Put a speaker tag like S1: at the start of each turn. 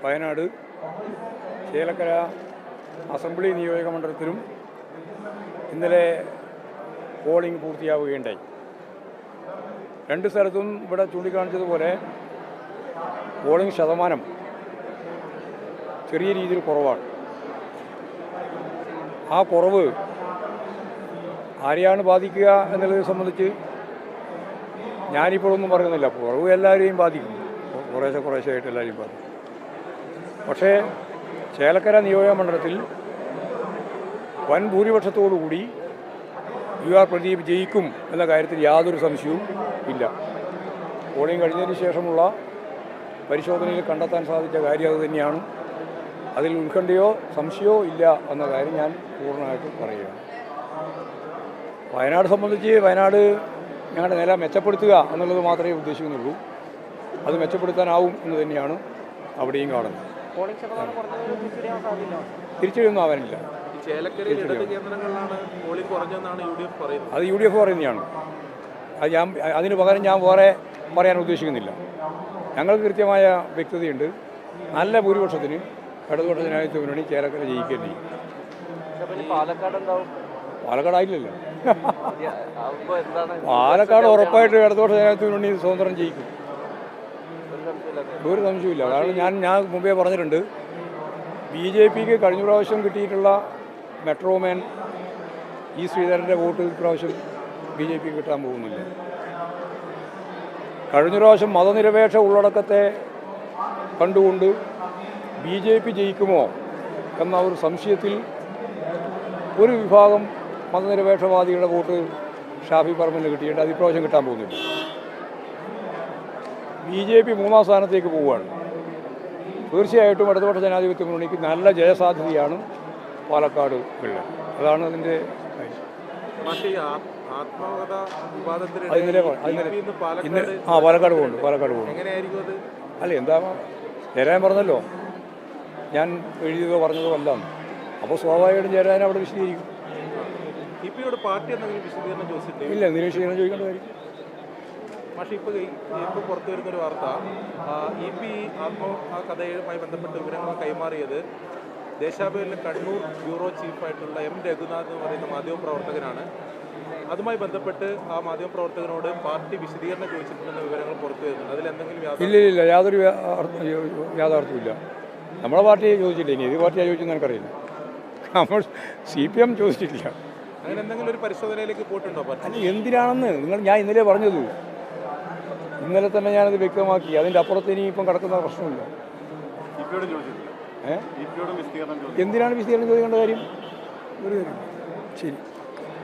S1: Wayanad Chelakkara assembly നിയോജക മണ്ഡലത്തിലും ഇന്നലെ പോളിംഗ് പൂർത്തിയാവുകയുണ്ടായി. രണ്ട് സ്ഥലത്തും ഇവിടെ ചൂണ്ടിക്കാണിച്ചതുപോലെ പോളിംഗ് ശതമാനം ചെറിയ രീതിയിൽ കുറവാണ്. ആ കുറവ് ആരെയാണ് ബാധിക്കുക എന്നുള്ളതിനെ സംബന്ധിച്ച് ഞാനിപ്പോഴൊന്നും പറയുന്നില്ല. കുറവ് എല്ലാവരെയും ബാധിക്കും, കുറേശ്ശെയായിട്ട് എല്ലാവരെയും ബാധിക്കും. പക്ഷേ ചേലക്കര നിയോജക മണ്ഡലത്തിൽ വൻ ഭൂരിപക്ഷത്തോടുകൂടി UR പ്രദീപ് ജയിക്കും എന്ന കാര്യത്തിൽ യാതൊരു സംശയവും ഇല്ല. പോളിംഗ് കഴിഞ്ഞതിന് ശേഷമുള്ള പരിശോധനയിൽ കണ്ടെത്താൻ സാധിച്ച കാര്യം അത് തന്നെയാണ്. അതിൽ ഉത്കണ്ഠയോ സംശയമോ ഇല്ല എന്ന കാര്യം ഞാൻ പൂർണ്ണമായിട്ട് പറയുകയാണ്. വയനാട് സംബന്ധിച്ച് വയനാട് ഞങ്ങളുടെ നില മെച്ചപ്പെടുത്തുക എന്നുള്ളത് മാത്രമേ ഉദ്ദേശിക്കുന്നുള്ളൂ. അത് മെച്ചപ്പെടുത്താനാവും എന്ന് തന്നെയാണ് അവിടെയും കാണുന്നത്. തിരിച്ചടിയൊന്നും ആവാനില്ല. അത് UDF പറയുന്നതാണ്. അത് അതിന് പകരം ഞാൻ വേറെ പറയാൻ ഉദ്ദേശിക്കുന്നില്ല. ഞങ്ങൾക്ക് കൃത്യമായ വ്യക്തതയുണ്ട്. നല്ല ഭൂരിപക്ഷത്തിന് ഇടതുപക്ഷ ജനാധിപത്യ മുന്നണി ചേലക്കര ജയിക്കേണ്ടി. പാലക്കാടായില്ലല്ലോ. പാലക്കാട് ഉറപ്പായിട്ട് ഇടതുപക്ഷ ജനാധിപത്യ മുന്നണി സ്വതന്ത്രം ജയിക്കും, ഒരു സംശയമില്ല. കാരണം ഞാൻ മുമ്പേ പറഞ്ഞിട്ടുണ്ട്, BJPക്ക് കഴിഞ്ഞ പ്രാവശ്യം കിട്ടിയിട്ടുള്ള മെട്രോമാൻ ശ്രീധരൻ്റെ വോട്ട് ഇപ്രാവശ്യം BJPക്ക് കിട്ടാൻ പോകുന്നില്ല. കഴിഞ്ഞ പ്രാവശ്യം മതനിരപേക്ഷ ഉള്ളടക്കത്തെ കണ്ടുകൊണ്ട് BJP ജയിക്കുമോ എന്ന ഒരു സംശയത്തിൽ ഒരു വിഭാഗം മതനിരപേക്ഷവാദികളുടെ വോട്ട് ഷാഫി പറമ്പിന് കിട്ടിയിട്ട് അത് ഇപ്രാവശ്യം കിട്ടാൻ പോകുന്നില്ല. BJP 3ാം സ്ഥാനത്തേക്ക് പോവുകയാണ്. തീർച്ചയായിട്ടും ഇടതുപക്ഷ ജനാധിപത്യ മുന്നണിക്ക് നല്ല ജയസാധ്യതയാണ് പാലക്കാട് ഉള്ളത്. അതാണ് അതിൻ്റെ പാലക്കാട് പോകുന്നു. അല്ല, എന്താ ചേരാൻ പറഞ്ഞല്ലോ, ഞാൻ എഴുതിയതോ പറഞ്ഞതോ അല്ലാന്ന്. അപ്പോൾ സ്വാഭാവികമായിട്ടും ചേരാൻ അവിടെ വിശദീകരിക്കും. ഇല്ല, എന്തിനു വിശദീകരണം ചോദിക്കേണ്ട കാര്യം?
S2: പക്ഷേ ഇപ്പോൾ പുറത്തു വരുന്നൊരു വാർത്ത, EP കഥയുമായി ബന്ധപ്പെട്ട വിവരങ്ങൾ കൈമാറിയത് ദേശാഭിമാനിലെ കണ്ണൂർ ബ്യൂറോ ചീഫായിട്ടുള്ള M. രഘുനാഥ് എന്ന് പറയുന്ന മാധ്യമപ്രവർത്തകനാണ്. അതുമായി ബന്ധപ്പെട്ട് ആ മാധ്യമപ്രവർത്തകനോട് പാർട്ടി വിശദീകരണം ചോദിച്ചിട്ടുണ്ടെന്ന വിവരങ്ങൾ പുറത്തു വരുന്നുണ്ട്. അതിലെന്തെങ്കിലും
S1: ഇല്ല, യാതൊരു യാഥാർത്ഥ്യമില്ല. നമ്മളെ പാർട്ടിയെ ചോദിച്ചില്ല. ഇനി ഏത് പാർട്ടിയാണ് ചോദിച്ചെന്ന് എനിക്കറിയില്ല. നമ്മൾ CPM ചോദിച്ചിട്ടില്ല.
S2: അങ്ങനെ എന്തെങ്കിലും ഒരു പരിശോധനയിലേക്ക് പോയിട്ടുണ്ടോ?
S1: അല്ല, എന്തിനാണെന്ന് ഞാൻ ഇന്നലെ പറഞ്ഞത്. ഇന്നലെ തന്നെ ഞാനത് വ്യക്തമാക്കി. അതിൻ്റെ അപ്പുറത്ത് ഇനിയിപ്പം കിടക്കുന്ന പ്രശ്നമില്ല. എന്തിനാണ് വിശദീകരണം ചോദിക്കേണ്ട കാര്യം? ഒരു കാര്യം ശരി.